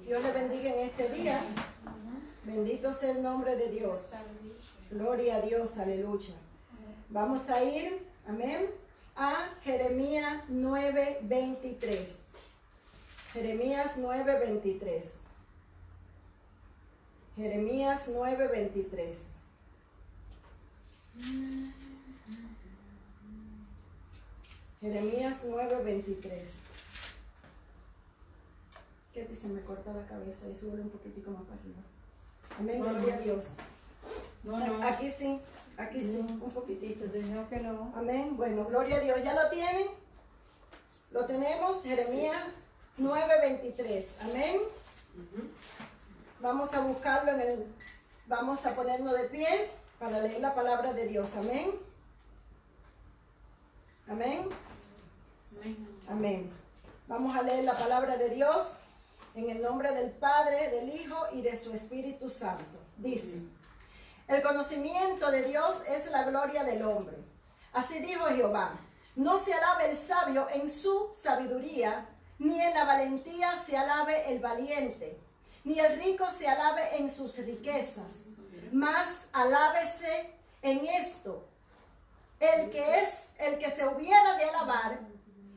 Dios le bendiga en este día. Bendito sea el nombre de Dios. Gloria a Dios, aleluya. Vamos a ir, amén, a Jeremías 9:23. Jeremías 9:23. Jeremías 9:23. Jeremías 9:23. ¿Qué dice? Me corta la cabeza y sube un poquitico más para arriba. Amén, gloria a Dios. No. Aquí sí, un poquitito. Te digo que no. Amén, bueno, gloria a Dios. ¿Ya lo tienen? ¿Lo tenemos? Jeremías 9:23. Amén. Vamos a buscarlo vamos a ponernos de pie para leer la palabra de Dios. Amén. Amén. Amén. Vamos a leer la palabra de Dios en el nombre del Padre, del Hijo y de su Espíritu Santo. Dice: el conocimiento de Dios es la gloria del hombre. Así dijo Jehová: no se alabe el sabio en su sabiduría, ni en la valentía se alabe el valiente, ni el rico se alabe en sus riquezas, mas alábese en esto el que se hubiera de alabar,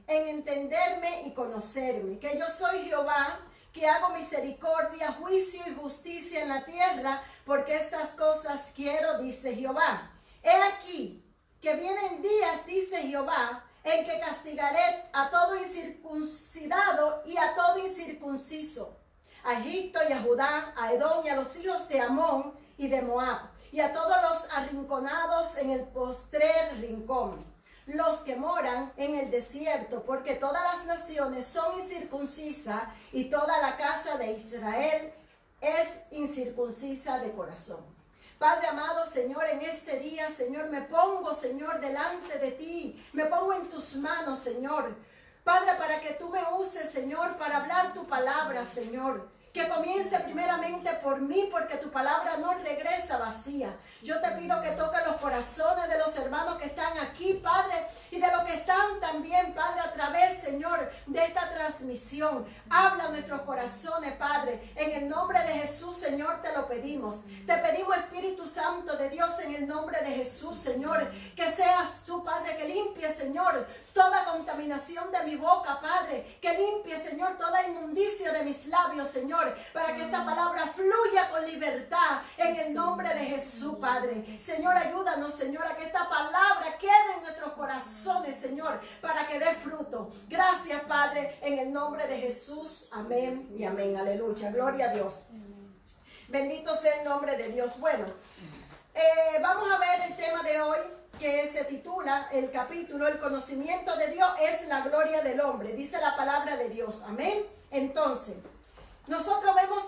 en entenderme y conocerme, que yo soy Jehová, que hago misericordia, juicio y justicia en la tierra, porque estas cosas quiero, dice Jehová. He aquí que vienen días, dice Jehová, en que castigaré a todo incircuncidado y a todo incircunciso, a Egipto y a Judá, a Edom y a los hijos de Amón y de Moab, y a todos los arrinconados en el postrer rincón, los que moran en el desierto, porque todas las naciones son incircuncisas y toda la casa de Israel es incircuncisa de corazón. Padre amado, Señor, en este día, Señor, me pongo, Señor, delante de ti, me pongo en tus manos, Señor, Padre, para que tú me uses, Señor, para hablar tu palabra, Señor. Que comience primeramente por mí, porque tu palabra no regresa vacía. Yo te pido que toques los corazones de los hermanos que están aquí, Padre, y de los que están también, Padre, a través, Señor, de esta transmisión. Habla nuestros corazones, Padre. En el nombre de Jesús, Señor, te lo pedimos. Te pedimos, Espíritu Santo de Dios, en el nombre de Jesús, Señor, que seas tú, Padre, que limpie, Señor, toda contaminación de mi boca, Padre, que limpie, Señor, toda inmundicia de mis labios, Señor, para que esta palabra fluya con libertad en el nombre de Jesús, Padre. Señor, ayúdanos, Señor, a que esta palabra quede en nuestros corazones, Señor, para que dé fruto. Gracias, Padre, en el nombre de Jesús. Amén y amén. Aleluya. Gloria a Dios. Bendito sea el nombre de Dios. Bueno, vamos a ver el tema de hoy, que se titula el capítulo: el conocimiento de Dios es la gloria del hombre. Dice la palabra de Dios. Amén. Entonces, nosotros vemos,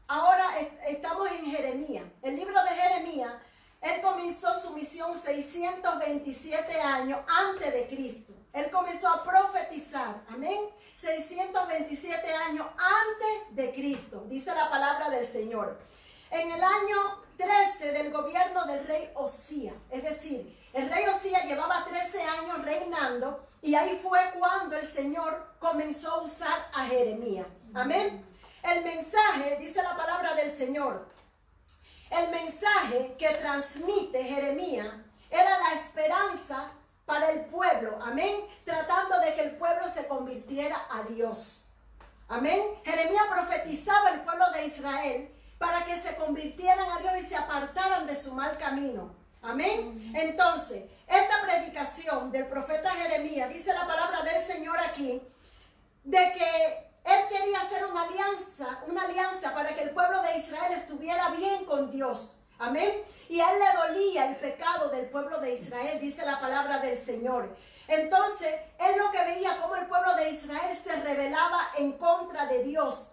ahora estamos en Jeremías. El libro de Jeremías, él comenzó su misión 627 años antes de Cristo. Él comenzó a profetizar, amén, 627 años antes de Cristo, dice la palabra del Señor. En el año 13 del gobierno del rey Osías, es decir, el rey Osías llevaba 13 años reinando, y ahí fue cuando el Señor comenzó a usar a Jeremías, amén. El mensaje, dice la palabra del Señor, el mensaje que transmite Jeremías era la esperanza para el pueblo, amén, tratando de que el pueblo se convirtiera a Dios, amén. Jeremías profetizaba al pueblo de Israel para que se convirtieran a Dios y se apartaran de su mal camino, amén. Entonces, esta predicación del profeta Jeremías, dice la palabra del Señor aquí, de que él quería hacer una alianza para que el pueblo de Israel estuviera bien con Dios. Amén. Y a él le dolía el pecado del pueblo de Israel, dice la palabra del Señor. Entonces, él lo que veía como el pueblo de Israel se rebelaba en contra de Dios.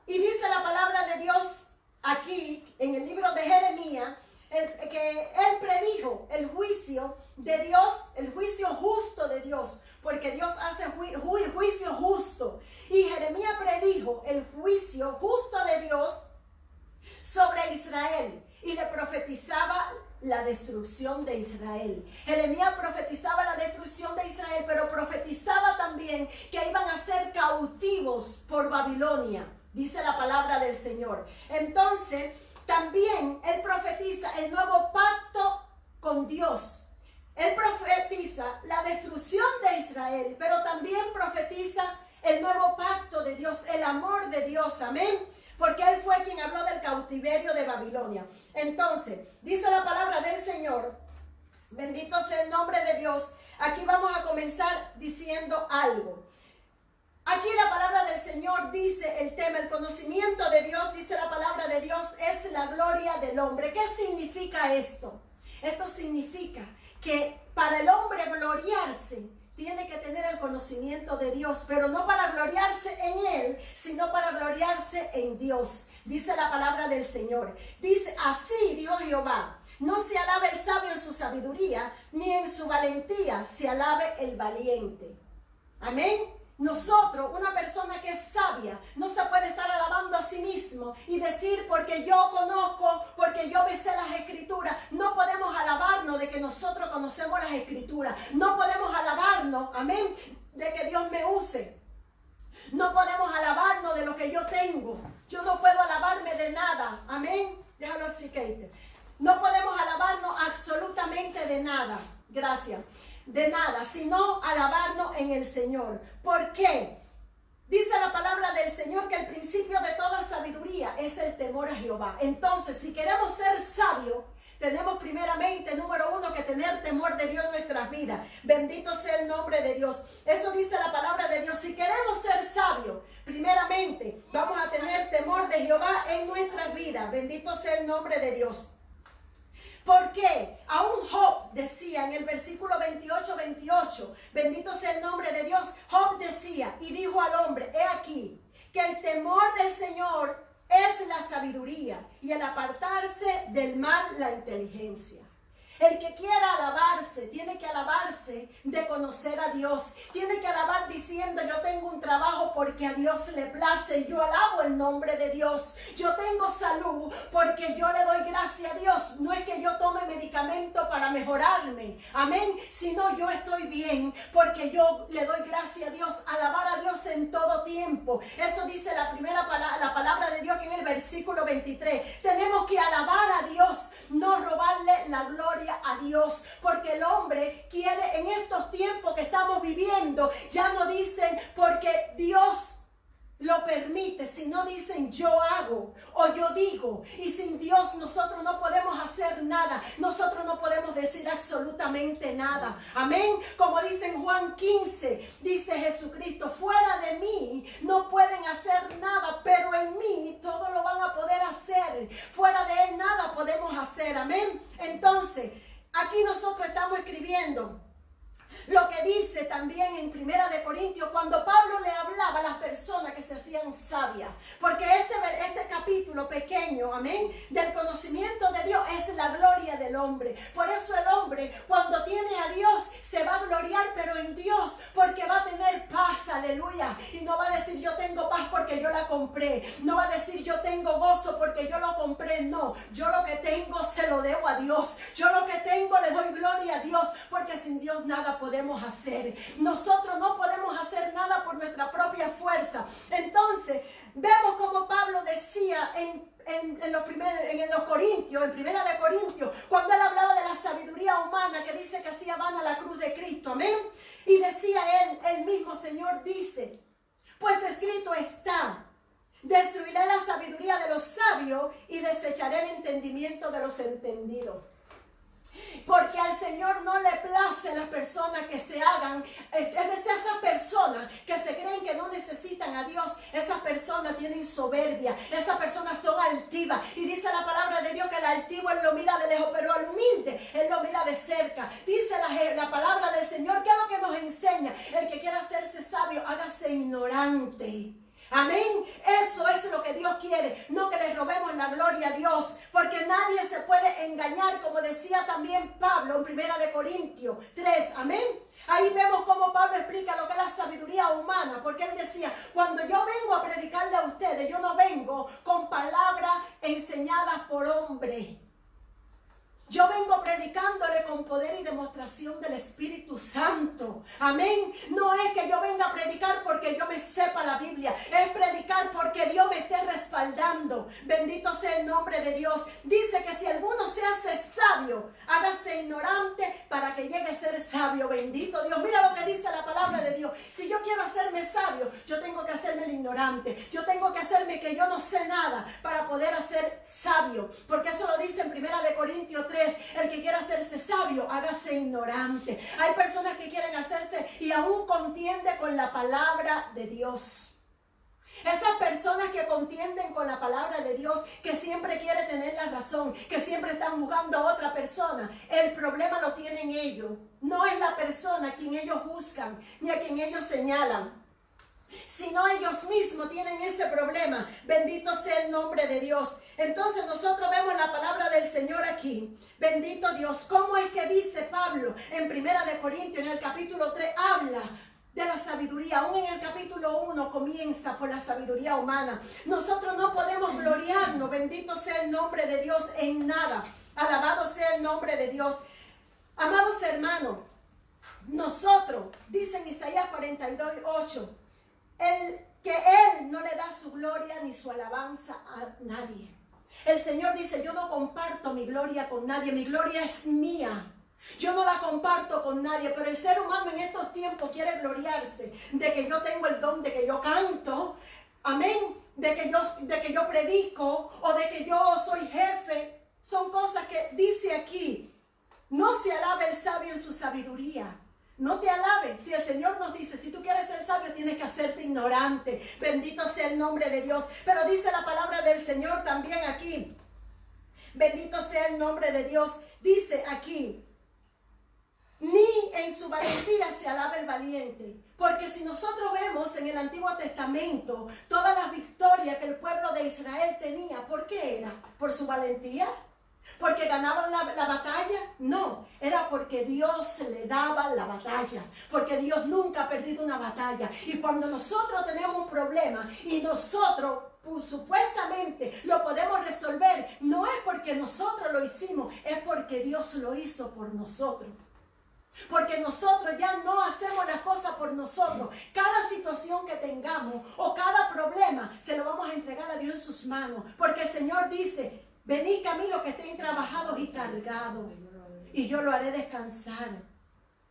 Y dice la palabra de Dios aquí, en el libro de Jeremías, que él predijo el juicio de Dios, el juicio justo de Dios, porque Dios hace juicio justo. Y Jeremías predijo el juicio justo de Dios sobre Israel. y le profetizaba la destrucción de Israel. Jeremías profetizaba la destrucción de Israel, pero profetizaba también que iban a ser cautivos por Babilonia, dice la palabra del Señor. Entonces, también él profetiza el nuevo pacto con Dios. Él profetiza la destrucción de Israel, pero también profetiza el nuevo pacto de Dios, el amor de Dios, amén. Porque él fue quien habló del cautiverio de Babilonia. Entonces, dice la palabra del Señor, bendito sea el nombre de Dios. Aquí vamos a comenzar diciendo algo. Aquí la palabra del Señor dice el tema, el conocimiento de Dios, dice la palabra de Dios, es la gloria del hombre. ¿Qué significa esto? Esto significa que para el hombre gloriarse, tiene que tener el conocimiento de Dios, pero no para gloriarse en Él, sino para gloriarse en Dios. Dice la palabra del Señor. Dice, así dijo Jehová, no se alabe el sabio en su sabiduría, ni en su valentía se alabe el valiente. Amén. Nosotros, una persona que es sabia, no se puede estar alabando a sí mismo y decir porque yo conozco, porque yo me sé las escrituras. No podemos alabarnos de que nosotros conocemos las escrituras. No podemos alabarnos, amén, de que Dios me use. No podemos alabarnos de lo que yo tengo. Yo no puedo alabarme de nada, amén. Déjalo así, Kate. No podemos alabarnos absolutamente de nada. Gracias. De nada, sino alabarnos en el Señor. ¿Por qué? Dice la palabra del Señor que el principio de toda sabiduría es el temor a Jehová. Entonces, si queremos ser sabios, tenemos primeramente, número uno, que tener temor de Dios en nuestras vidas. Bendito sea el nombre de Dios. Eso dice la palabra de Dios. Si queremos ser sabios, primeramente vamos a tener temor de Jehová en nuestras vidas. Bendito sea el nombre de Dios. Porque aún Job decía en el versículo 28, bendito sea el nombre de Dios, Job decía y dijo al hombre, he aquí, que el temor del Señor es la sabiduría y el apartarse del mal la inteligencia. El que quiera alabarse, tiene que alabarse de conocer a Dios. Tiene que alabar diciendo, yo tengo un trabajo porque a Dios le place. Yo alabo el nombre de Dios. Yo tengo salud porque yo le doy gracias a Dios. No es que yo tome medicamento para mejorarme. Amén. Sino yo estoy bien porque yo le doy gracias a Dios. Alabar a Dios en todo tiempo. Eso dice la palabra de Dios que en el versículo 23. Tenemos que alabar a Dios, no robarle la gloria a Dios, porque el hombre quiere en estos tiempos que estamos viviendo, ya no dicen porque Dios lo permite, sino dicen yo hago o yo digo, y sin Dios nosotros no podemos hacer nada, nosotros no podemos decir absolutamente nada, amén. Como dice en Juan 15, dice Jesucristo, fuera de mí no pueden hacer nada, pero en mí todo lo van a poder hacer, fuera de Él nada podemos hacer, amén. Entonces, aquí nosotros estamos escribiendo lo que dice también en 1 Corintios, cuando Pablo le hablaba a las personas que se hacían sabias. Porque este capítulo pequeño, amén, del conocimiento de Dios es la gloria del hombre. Por eso el hombre, cuando tiene a Dios, se va a gloriar, pero en Dios, porque va a tener paz, aleluya. Y no va a decir yo tengo paz porque yo la compré. No va a decir yo tengo gozo porque yo lo compré. No, yo lo que tengo se lo debo a Dios. Yo lo que tengo le doy gloria a Dios, porque sin Dios nada podemos hacer. Nosotros no podemos hacer nada por nuestra propia fuerza. Entonces, vemos como Pablo decía en los Corintios, en 1 Corintios, cuando él hablaba de la sabiduría humana que dice que hacía vana la cruz de Cristo, amén. Y decía él mismo, Señor, dice, pues escrito está, destruiré la sabiduría de los sabios y desecharé el entendimiento de los entendidos. Porque al Señor no le place las personas que se hagan, es decir, esas personas que se creen que no necesitan a Dios. Esas personas tienen soberbia, esas personas son altivas. Y dice la palabra de Dios que el altivo Él lo mira de lejos, pero al humilde Él lo mira de cerca. Dice la palabra del Señor, ¿qué es lo que nos enseña? El que quiera hacerse sabio, hágase ignorante. Amén. Eso es lo que Dios quiere. No que le robemos la gloria a Dios, porque nadie se puede engañar, como decía también Pablo en 1 Corintios 3. Amén. Ahí vemos cómo Pablo explica lo que es la sabiduría humana, porque él decía, cuando yo vengo a predicarle a ustedes, yo no vengo con palabras enseñadas por hombre. Yo vengo predicándole con poder y demostración del Espíritu Santo. Amén. No es que yo venga a predicar porque yo me sepa la Biblia. Es predicar porque Dios me esté respaldando. Bendito sea el nombre de Dios. Dice que si alguno se hace sabio, hágase ignorante para que llegue a ser sabio. Bendito Dios. Mira lo que dice la palabra de Dios. Si yo quiero hacerme sabio, yo tengo que hacerme el ignorante. Yo tengo que hacerme que yo no sé nada para poder hacer sabio. Porque eso lo dice en 1 Corintios 3. El que quiera hacerse sabio, hágase ignorante. Hay personas que quieren hacerse y aún contiende con la palabra de Dios. Esas personas que contienden con la palabra de Dios, que siempre quiere tener la razón, que siempre están juzgando a otra persona, el problema lo tienen ellos. No es la persona a quien ellos juzgan, ni a quien ellos señalan, sino ellos mismos tienen ese problema. Bendito sea el nombre de Dios. Entonces nosotros vemos la palabra del Señor aquí. Bendito Dios. ¿Cómo es que dice Pablo en 1 Corintios, en el capítulo 3, habla de la sabiduría? Aún en el capítulo 1 comienza por la sabiduría humana. Nosotros no podemos gloriarnos, bendito sea el nombre de Dios, en nada. Alabado sea el nombre de Dios. Amados hermanos, nosotros, dice en Isaías 42:8, que Él no le da su gloria ni su alabanza a nadie. El Señor dice, yo no comparto mi gloria con nadie, mi gloria es mía. Yo no la comparto con nadie, pero el ser humano en estos tiempos quiere gloriarse de que yo tengo el don, de que yo canto, amén, de que yo predico o de que yo soy jefe. Son cosas que dice aquí, no se alabe el sabio en su sabiduría. No te alabes. Si el Señor nos dice, si tú quieres ser sabio, tienes que hacerte ignorante. Bendito sea el nombre de Dios. Pero dice la palabra del Señor también aquí. Bendito sea el nombre de Dios. Dice aquí, ni en su valentía se alaba el valiente. Porque si nosotros vemos en el Antiguo Testamento todas las victorias que el pueblo de Israel tenía, ¿por qué era? ¿Por su valentía? ¿Porque ganaban la batalla? No, era porque Dios le daba la batalla, porque Dios nunca ha perdido una batalla. Y cuando nosotros tenemos un problema y nosotros supuestamente lo podemos resolver, no es porque nosotros lo hicimos, es porque Dios lo hizo por nosotros. Porque nosotros ya no hacemos las cosas por nosotros. Cada situación que tengamos o cada problema se lo vamos a entregar a Dios en sus manos, porque el Señor dice, venid a mí los que estén trabajados y cargados, y yo lo haré descansar.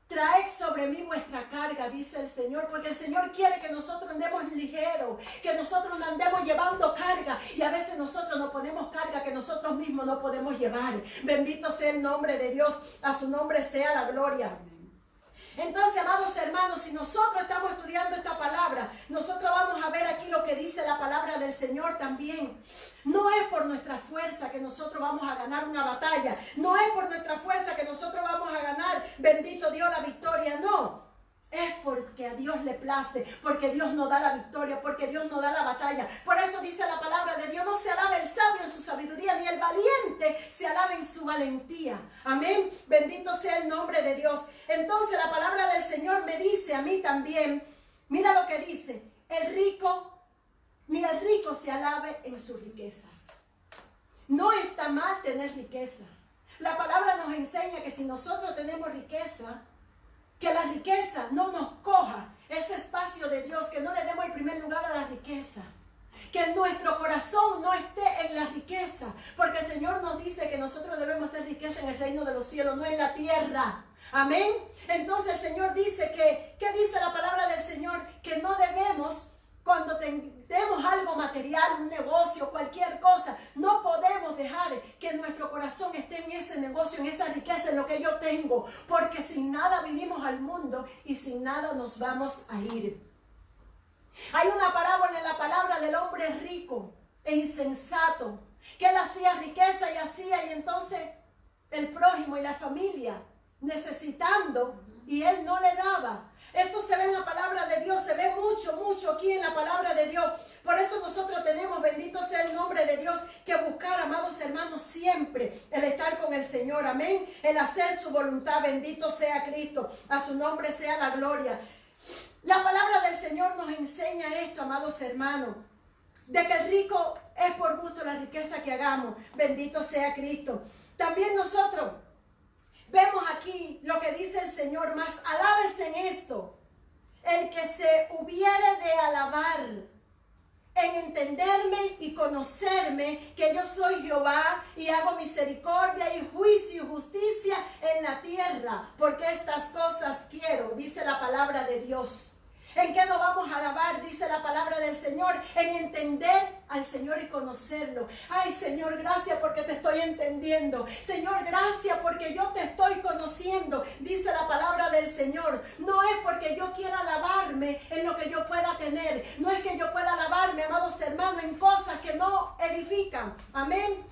Traed sobre mí vuestra carga, dice el Señor, porque el Señor quiere que nosotros andemos ligeros, que nosotros no andemos llevando carga, y a veces nosotros nos ponemos carga que nosotros mismos no podemos llevar. Bendito sea el nombre de Dios, a su nombre sea la gloria. Entonces, amados hermanos, si nosotros estamos estudiando esta palabra, nosotros vamos a ver aquí lo que dice la palabra del Señor también. No es por nuestra fuerza que nosotros vamos a ganar una batalla. No es por nuestra fuerza que nosotros vamos a ganar, bendito Dios, la victoria. No. Es porque a Dios le place, porque Dios nos da la victoria, porque Dios nos da la batalla. Por eso dice la palabra de Dios, no se alaba el sabio en su sabiduría, ni el valiente se alaba en su valentía. Amén. Bendito sea el nombre de Dios. Entonces la palabra del Señor me dice a mí también, mira lo que dice, ni el rico se alabe en sus riquezas. No está mal tener riqueza. La palabra nos enseña que si nosotros tenemos riqueza, que la riqueza no nos coja ese espacio de Dios, que no le demos el primer lugar a la riqueza, que nuestro corazón no esté en la riqueza, porque el Señor nos dice que nosotros debemos hacer riqueza en el reino de los cielos, no en la tierra. Amén. Entonces el Señor dice ¿qué dice la palabra del Señor? Que no debemos, cuando tenemos algo material, un negocio, cualquier cosa, no podemos dejar que nuestro corazón esté en ese negocio, en esa riqueza, en lo que yo tengo, porque sin nada vinimos al mundo y sin nada nos vamos a ir. Hay una parábola en la palabra del hombre rico e insensato, que él hacía riqueza y entonces el prójimo y la familia necesitando, y él no le daba. Esto se ve en la palabra de Dios, se ve mucho aquí en la palabra de Dios. Por eso nosotros tenemos, bendito sea el nombre de Dios, que buscar, amados hermanos, siempre el estar con el Señor. Amén. El hacer su voluntad, bendito sea Cristo. A su nombre sea la gloria. La palabra del Señor nos enseña esto, amados hermanos, de que el rico es por gusto la riqueza que hagamos. Bendito sea Cristo. También nosotros vemos aquí lo que dice el Señor, mas alábese en esto, el que se hubiere de alabar, en entenderme y conocerme, que yo soy Jehová y hago misericordia y juicio y justicia en la tierra, porque estas cosas quiero, dice la palabra de Dios. ¿En qué nos vamos a alabar? Dice la palabra del Señor, en entender al Señor y conocerlo. Ay, Señor, gracias porque te estoy entendiendo. Señor, gracias porque yo te estoy conociendo. Dice la palabra del Señor. No es porque yo quiera alabarme en lo que yo pueda tener. No es que yo pueda alabarme, amados hermanos, en cosas que no edifican. Amén.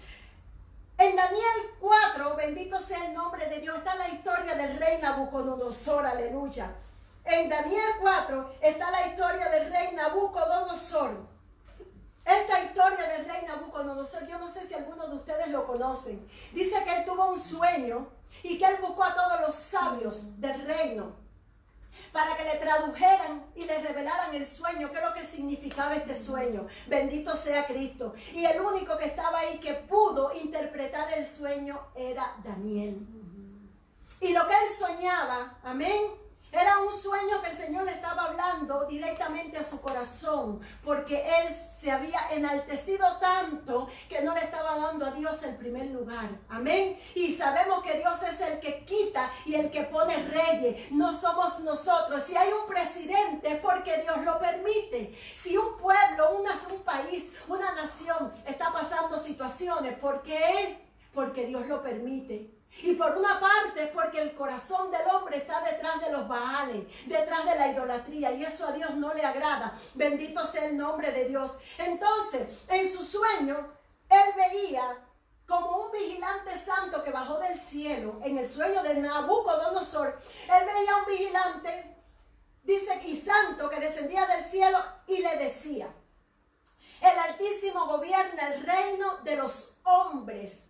En Daniel 4, bendito sea el nombre de Dios, está la historia del rey Nabucodonosor. Aleluya. En Daniel 4 está la historia del rey Nabucodonosor. Esta historia del rey Nabucodonosor, yo no sé si algunos de ustedes lo conocen. Dice que él tuvo un sueño y que él buscó a todos los sabios del reino para que le tradujeran y le revelaran el sueño, qué es lo que significaba este sueño. Bendito sea Cristo. Y el único que estaba ahí que pudo interpretar el sueño era Daniel. Y lo que él soñaba, amén, era un sueño que el Señor le estaba hablando directamente a su corazón, porque él se había enaltecido tanto que no le estaba dando a Dios el primer lugar. Amén. Y sabemos que Dios es el que quita y el que pone reyes. No somos nosotros. Si hay un presidente es porque Dios lo permite. Si un pueblo, un país, una nación está pasando situaciones, porque Dios lo permite. Y por una parte es porque el corazón del hombre está detrás de los baales, detrás de la idolatría, y eso a Dios no le agrada. Bendito sea el nombre de Dios. Entonces, en su sueño, él veía como un vigilante santo que bajó del cielo. En el sueño de Nabucodonosor, él veía un vigilante, dice, y santo que descendía del cielo y le decía: el Altísimo gobierna el reino de los hombres,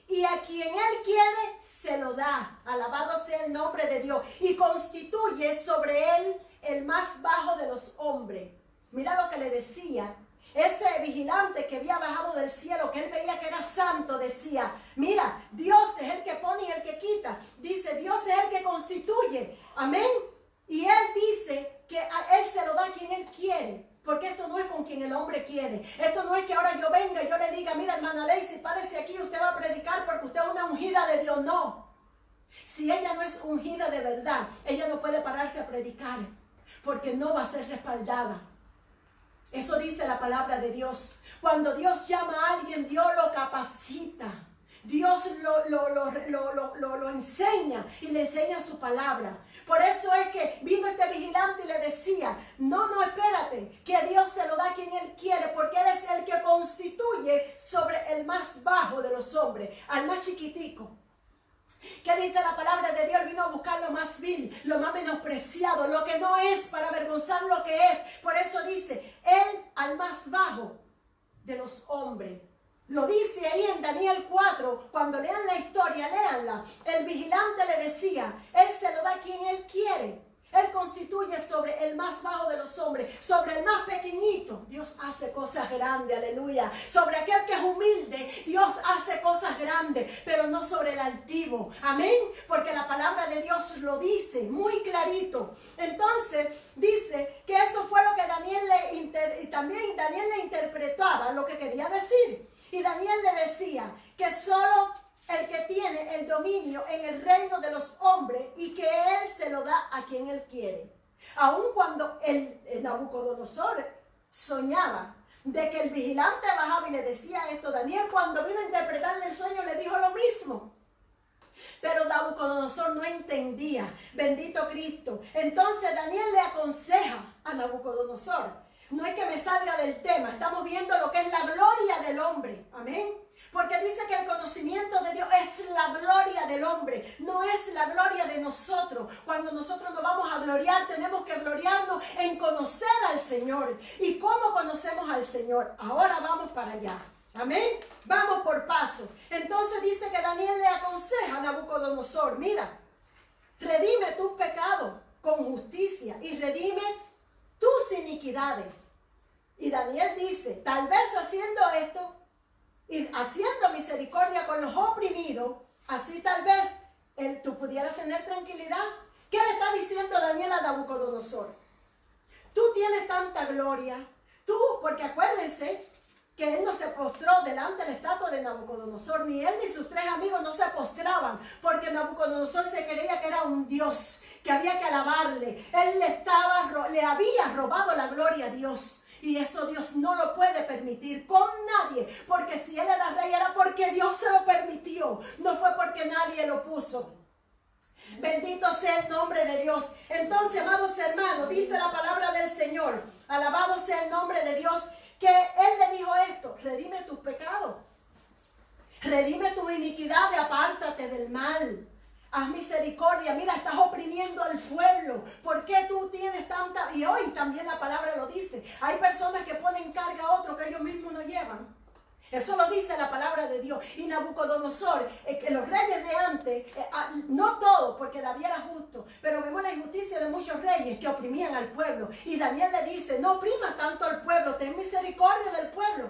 y a quien él quiere se lo da. Alabado sea el nombre de Dios. Y constituye sobre él el más bajo de los hombres. Mira lo que le decía. Ese vigilante que había bajado del cielo, que él veía que era santo, decía: mira, Dios es el que pone y el que quita. Dice, Dios es el que constituye. Amén. Y él dice que a él se lo da a quien él quiere. Porque esto no es con quien el hombre quiere. Esto no es que ahora yo venga y yo le diga: mira, hermana Daisy, párese aquí, usted va a predicar porque usted es una ungida de Dios. No. Si ella no es ungida de verdad, ella no puede pararse a predicar, porque no va a ser respaldada. Eso dice la palabra de Dios. Cuando Dios llama a alguien, Dios lo capacita. Dios lo enseña y le enseña su palabra. Por eso es que vino este vigilante y le decía: no, espérate, que Dios se lo da a quien él quiere, porque él es el que constituye sobre el más bajo de los hombres, al más chiquitico. ¿Qué dice la palabra de Dios? Él vino a buscar lo más vil, lo más menospreciado, lo que no es, para avergonzar lo que es. Por eso dice, él al más bajo de los hombres. Lo dice ahí en Daniel 4, cuando lean la historia, léanla. El vigilante le decía, él se lo da a quien él quiere. Él constituye sobre el más bajo de los hombres, sobre el más pequeñito. Dios hace cosas grandes, aleluya. Sobre aquel que es humilde, Dios hace cosas grandes, pero no sobre el altivo. Amén. Porque la palabra de Dios lo dice muy clarito. Entonces, dice que eso fue lo que Daniel le interpretaba lo que quería decir. Y Daniel le decía que solo el que tiene el dominio en el reino de los hombres, y que él se lo da a quien él quiere. Aun cuando el Nabucodonosor soñaba de que el vigilante bajaba y le decía esto, Daniel, cuando vino a interpretarle el sueño, le dijo lo mismo. Pero Nabucodonosor no entendía. Bendito Cristo. Entonces Daniel le aconseja a Nabucodonosor: no es que me salga del tema, estamos viendo lo que es la gloria del hombre. Amén. Porque dice que el conocimiento de Dios es la gloria del hombre, no es la gloria de nosotros. Cuando nosotros nos vamos a gloriar, tenemos que gloriarnos en conocer al Señor. ¿Y cómo conocemos al Señor? Ahora vamos para allá. Amén. Vamos por paso. Entonces dice que Daniel le aconseja a Nabucodonosor: mira, redime tus pecados con justicia y redime tus iniquidades. Y Daniel dice: tal vez haciendo esto, y haciendo misericordia con los oprimidos, así tal vez tú pudieras tener tranquilidad. ¿Qué le está diciendo Daniel a Nabucodonosor? Tú tienes tanta gloria, porque acuérdense que él no se postró delante de la estatua de Nabucodonosor, ni él ni sus 3 amigos no se postraban, porque Nabucodonosor se creía que era un Dios, que había que alabarle. Él le había robado la gloria a Dios, y eso Dios no lo puede permitir con nadie, porque si él era rey era porque Dios se lo permitió, no fue porque nadie lo puso. Bendito sea el nombre de Dios. Entonces, amados hermanos, dice la palabra del Señor, alabado sea el nombre de Dios, que Él le dijo esto: redime tus pecados, redime tu iniquidad y apártate del mal. Haz misericordia. Mira, estás oprimiendo al pueblo. ¿Por qué tú tienes tanta? Y hoy también la palabra lo dice. Hay personas que ponen carga a otros que ellos mismos no llevan. Eso lo dice la palabra de Dios. Y Nabucodonosor, los reyes de antes, no todos, porque David era justo, pero vemos la injusticia de muchos reyes que oprimían al pueblo. Y Daniel le dice: no oprimas tanto al pueblo, ten misericordia del pueblo.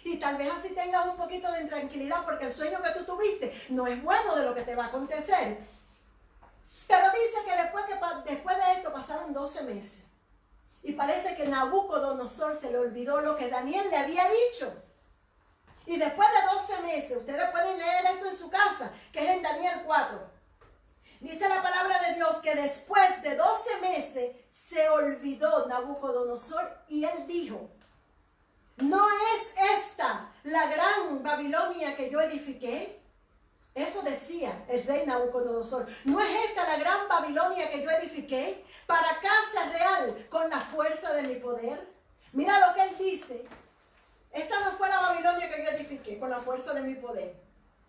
Y tal vez así tengas un poquito de intranquilidad, porque el sueño que tú tuviste no es bueno de lo que te va a acontecer. Pero dice que después de esto pasaron 12 meses. Y parece que Nabucodonosor se le olvidó lo que Daniel le había dicho. Y después de 12 meses, ustedes pueden leer esto en su casa, que es en Daniel 4. Dice la palabra de Dios que después de 12 meses se olvidó Nabucodonosor y él dijo: ¿no es esta la gran Babilonia que yo edifiqué? Eso decía el rey Nabucodonosor. ¿No es esta la gran Babilonia que yo edifiqué para casa real con la fuerza de mi poder? Mira lo que él dice. Esta no fue la Babilonia que yo edifiqué con la fuerza de mi poder.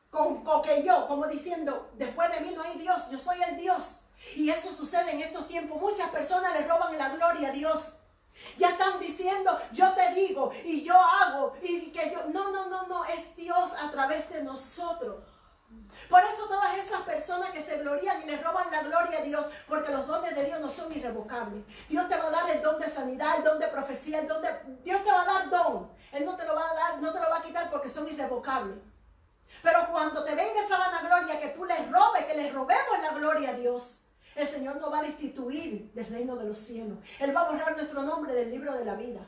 Como diciendo, después de mí no hay Dios, yo soy el Dios. Y eso sucede en estos tiempos. Muchas personas le roban la gloria a Dios. Ya están diciendo: yo te digo y yo hago y que yo... No, es Dios a través de nosotros. Por eso todas esas personas que se glorían y le roban la gloria a Dios, porque los dones de Dios no son irrevocables. Dios te va a dar el don de sanidad, el don de profecía, Dios te va a dar don. Él no te lo va a dar, no te lo va a quitar, porque son irrevocables. Pero cuando te venga esa vanagloria, que tú les robes, que les robemos la gloria a Dios, el Señor nos va a destituir del reino de los cielos. Él va a borrar nuestro nombre del libro de la vida.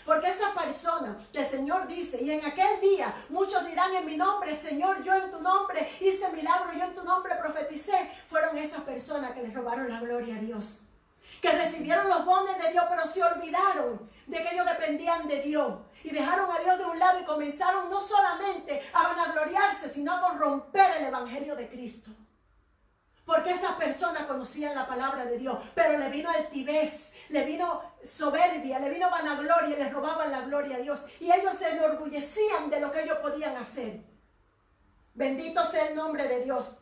Porque esa persona que el Señor dice: y en aquel día muchos dirán en mi nombre: Señor, yo en tu nombre hice milagro, yo en tu nombre profeticé, fueron esas personas que les robaron la gloria a Dios, que recibieron los dones de Dios, pero se olvidaron de que ellos dependían de Dios y dejaron a Dios de un lado y comenzaron no solamente a vanagloriarse, sino a corromper el evangelio de Cristo. Porque esas personas conocían la palabra de Dios, pero le vino altivez, le vino soberbia, le vino vanagloria y les robaban la gloria a Dios. Y ellos se enorgullecían de lo que ellos podían hacer. Bendito sea el nombre de Dios.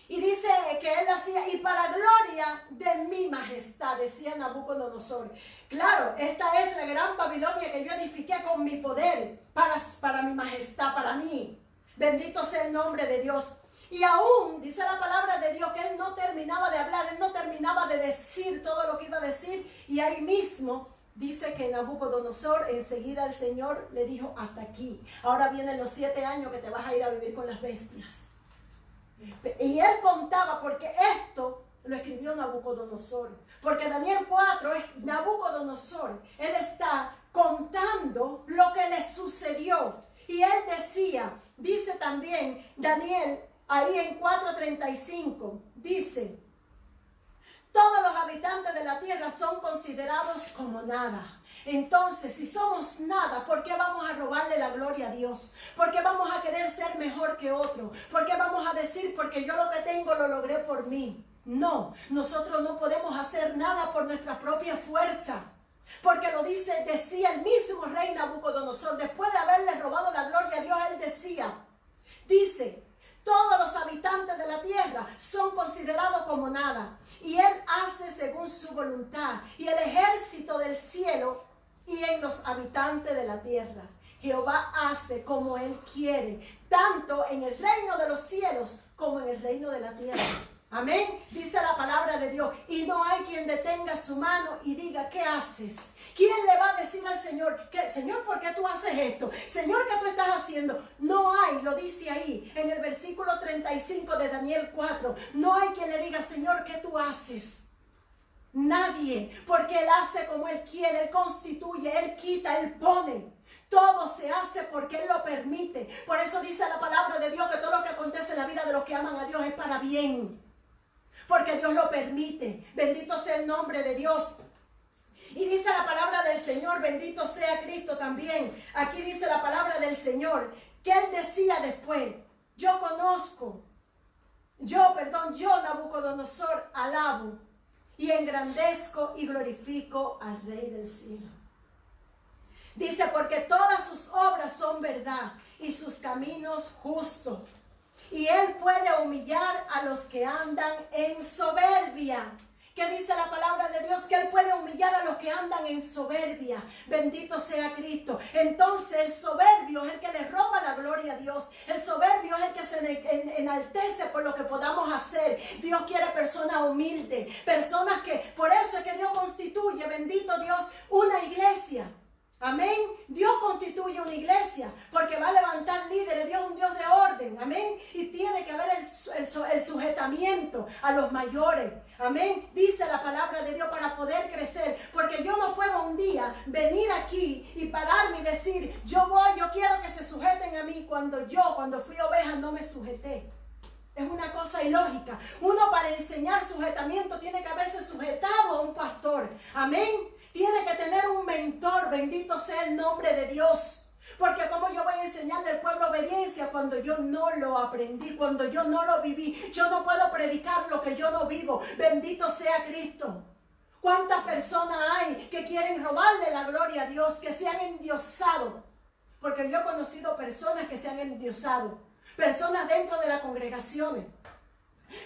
Y dice que él hacía: y para gloria de mi majestad, decía Nabucodonosor. Claro, esta es la gran Babilonia que yo edifiqué con mi poder, para mi majestad, para mí. Bendito sea el nombre de Dios. Y aún dice la palabra de Dios que él no terminaba de hablar, él no terminaba de decir todo lo que iba a decir. Y ahí mismo dice que Nabucodonosor, enseguida el Señor le dijo: hasta aquí. Ahora vienen los 7 años que te vas a ir a vivir con las bestias. Y él contaba, porque esto lo escribió Nabucodonosor. Porque Daniel 4 es Nabucodonosor. Él está contando lo que le sucedió. Y él decía, dice también Daniel, ahí en 4:35, dice: todos los habitantes de la tierra son considerados como nada. Entonces, si somos nada, ¿por qué vamos a robarle la gloria a Dios? ¿Por qué vamos a querer ser mejor que otro? ¿Por qué vamos a decir: porque yo lo que tengo lo logré por mí? No, nosotros no podemos hacer nada por nuestra propia fuerza. Porque decía el mismo rey Nabucodonosor, después de haberle robado la gloria a Dios, él dice: todos los habitantes de la tierra son considerados como nada, y él hace según su voluntad, y el ejército del cielo y en los habitantes de la tierra. Jehová hace como él quiere, tanto en el reino de los cielos como en el reino de la tierra. Amén. Dice la palabra de Dios. Y no hay quien detenga su mano y diga, ¿qué haces? ¿Quién le va a decir al Señor, Señor, ¿por qué tú haces esto? Señor, ¿qué tú estás haciendo? No hay, lo dice ahí en el versículo 35 de Daniel 4. No hay quien le diga, Señor, ¿qué tú haces? Nadie, porque Él hace como Él quiere, Él constituye, Él quita, Él pone. Todo se hace porque Él lo permite. Por eso dice la palabra de Dios que todo lo que acontece en la vida de los que aman a Dios es para bien. Porque Dios lo permite. Bendito sea el nombre de Dios. Y dice la palabra del Señor, bendito sea Cristo también. Aquí dice la palabra del Señor, que Él decía después, yo Nabucodonosor, alabo y engrandezco y glorifico al Rey del cielo. Dice, porque todas sus obras son verdad y sus caminos justos. Y Él puede humillar a los que andan en soberbia. ¿Qué dice la palabra de Dios? Que Él puede humillar a los que andan en soberbia. Bendito sea Cristo. Entonces el soberbio es el que le roba la gloria a Dios. El soberbio es el que se enaltece por lo que podamos hacer. Dios quiere personas humildes. Personas que, por eso es que Dios constituye, bendito Dios, una iglesia. Amén. Dios constituye una iglesia porque va a levantar líderes. Dios es un Dios de orden. Amén. Y tiene que haber el sujetamiento a los mayores. Amén. Dice la palabra de Dios para poder crecer. Porque yo no puedo un día venir aquí y pararme y decir, yo quiero que se sujeten a mí cuando fui oveja no me sujeté. Es una cosa ilógica. Uno para enseñar sujetamiento tiene que haberse sujetado a un pastor. Amén. Tiene que tener un mentor. Bendito sea el nombre de Dios. Porque como yo voy a enseñarle al pueblo obediencia cuando yo no lo aprendí, cuando yo no lo viví. Yo no puedo predicar lo que yo no vivo. Bendito sea Cristo. ¿Cuántas personas hay que quieren robarle la gloria a Dios, que se han endiosado? Porque yo he conocido personas que se han endiosado. Personas dentro de las congregaciones.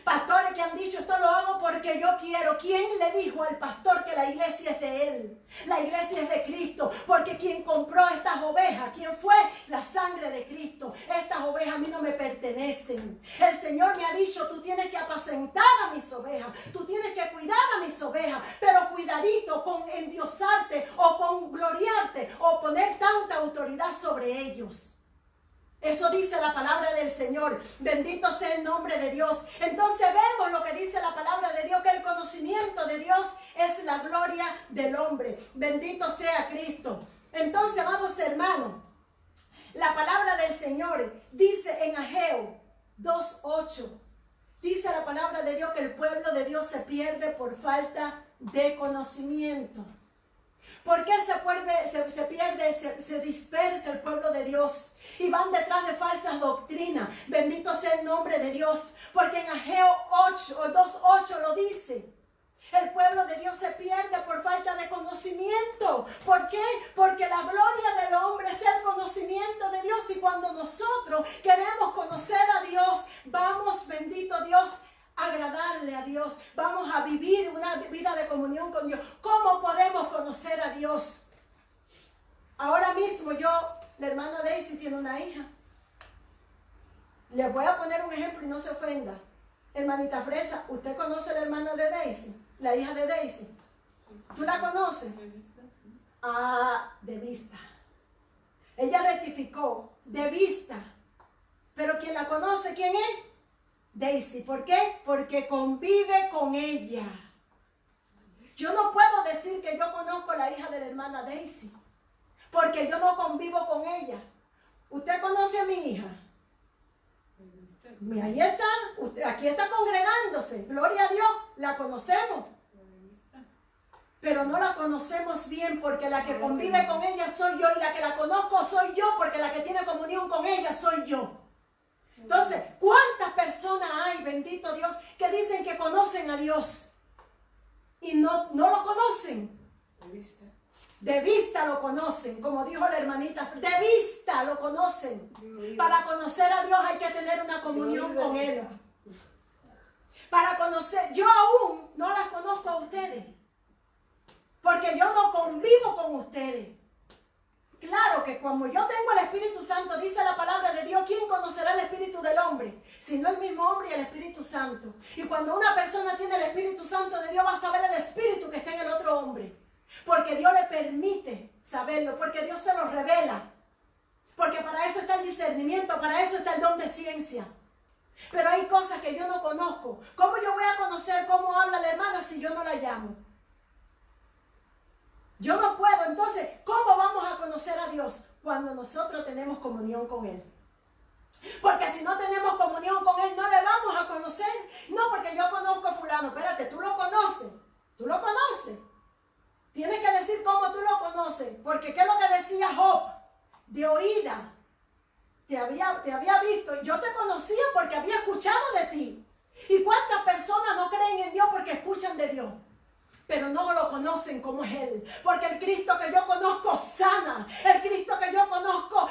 Pastores que han dicho, esto lo hago porque yo quiero. ¿Quién le dijo al pastor que la iglesia es de él? La iglesia es de Cristo. Porque quien compró estas ovejas, ¿quién fue? La sangre de Cristo. Estas ovejas a mí no me pertenecen. El Señor me ha dicho, tú tienes que apacentar a mis ovejas. Tú tienes que cuidar a mis ovejas. Pero cuidadito con endiosarte o con gloriarte o poner tanta autoridad sobre ellos. Eso dice la palabra del Señor. Bendito sea el nombre de Dios. Entonces vemos lo que dice la palabra de Dios, que el conocimiento de Dios es la gloria del hombre. Bendito sea Cristo. Entonces, amados hermanos, la palabra del Señor dice en Ageo 2:8. Dice la palabra de Dios que el pueblo de Dios se pierde por falta de conocimiento. ¿Por qué se pierde, se dispersa el pueblo de Dios? Y van detrás de falsas doctrinas. Bendito sea el nombre de Dios. Porque en Ageo 2:8 lo dice. El pueblo de Dios se pierde por falta de conocimiento. ¿Por qué? Porque la gloria del hombre es el conocimiento de Dios. Y cuando nosotros queremos conocer a Dios, vamos, bendito Dios, agradarle a Dios, vamos a vivir una vida de comunión con Dios. ¿Cómo podemos conocer a Dios? Ahora mismo la hermana Daisy tiene una hija. Les voy a poner un ejemplo y no se ofenda. Hermanita Fresa, ¿usted conoce a la hermana de Daisy? La hija de Daisy. ¿Tú la conoces? De vista, sí. Ah, de vista. Ella rectificó, de vista. Pero quien la conoce, ¿quién es? Daisy. ¿Por qué? Porque convive con ella. Yo no puedo decir que yo conozco a la hija de la hermana Daisy, porque yo no convivo con ella. ¿Usted conoce a mi hija? Ahí está, aquí está congregándose. Gloria a Dios, la conocemos. Pero no la conocemos bien, porque la que convive con ella soy yo, y la que la conozco soy yo, porque la que tiene comunión con ella soy yo. Entonces, ¿cuántas personas hay, bendito Dios, que dicen que conocen a Dios y no lo conocen? De vista lo conocen, como dijo la hermanita, de vista lo conocen. Para conocer a Dios hay que tener una comunión con Él. Para conocer, yo aún no las conozco a ustedes, porque yo no convivo con ustedes. Claro porque como yo tengo el Espíritu Santo, dice la palabra de Dios, ¿quién conocerá el Espíritu del hombre? Sino el mismo hombre y el Espíritu Santo. Y cuando una persona tiene el Espíritu Santo de Dios, va a saber el Espíritu que está en el otro hombre. Porque Dios le permite saberlo, porque Dios se lo revela. Porque para eso está el discernimiento, para eso está el don de ciencia. Pero hay cosas que yo no conozco. ¿Cómo yo voy a conocer cómo habla la hermana si yo no la llamo? Yo no puedo. Entonces, ¿cómo vamos a conocer a Dios? Cuando nosotros tenemos comunión con Él. Porque si no tenemos comunión con Él, no le vamos a conocer. No, porque yo conozco a fulano. Espérate, tú lo conoces. Tú lo conoces. Tienes que decir cómo tú lo conoces. Porque ¿qué es lo que decía Job? De oída. Te había visto. Yo te conocía porque había escuchado de ti. ¿Y cuántas personas no creen en Dios porque escuchan de Dios? Pero no lo conocen como es Él. Porque el Cristo que yo conozco sana. El Cristo que yo conozco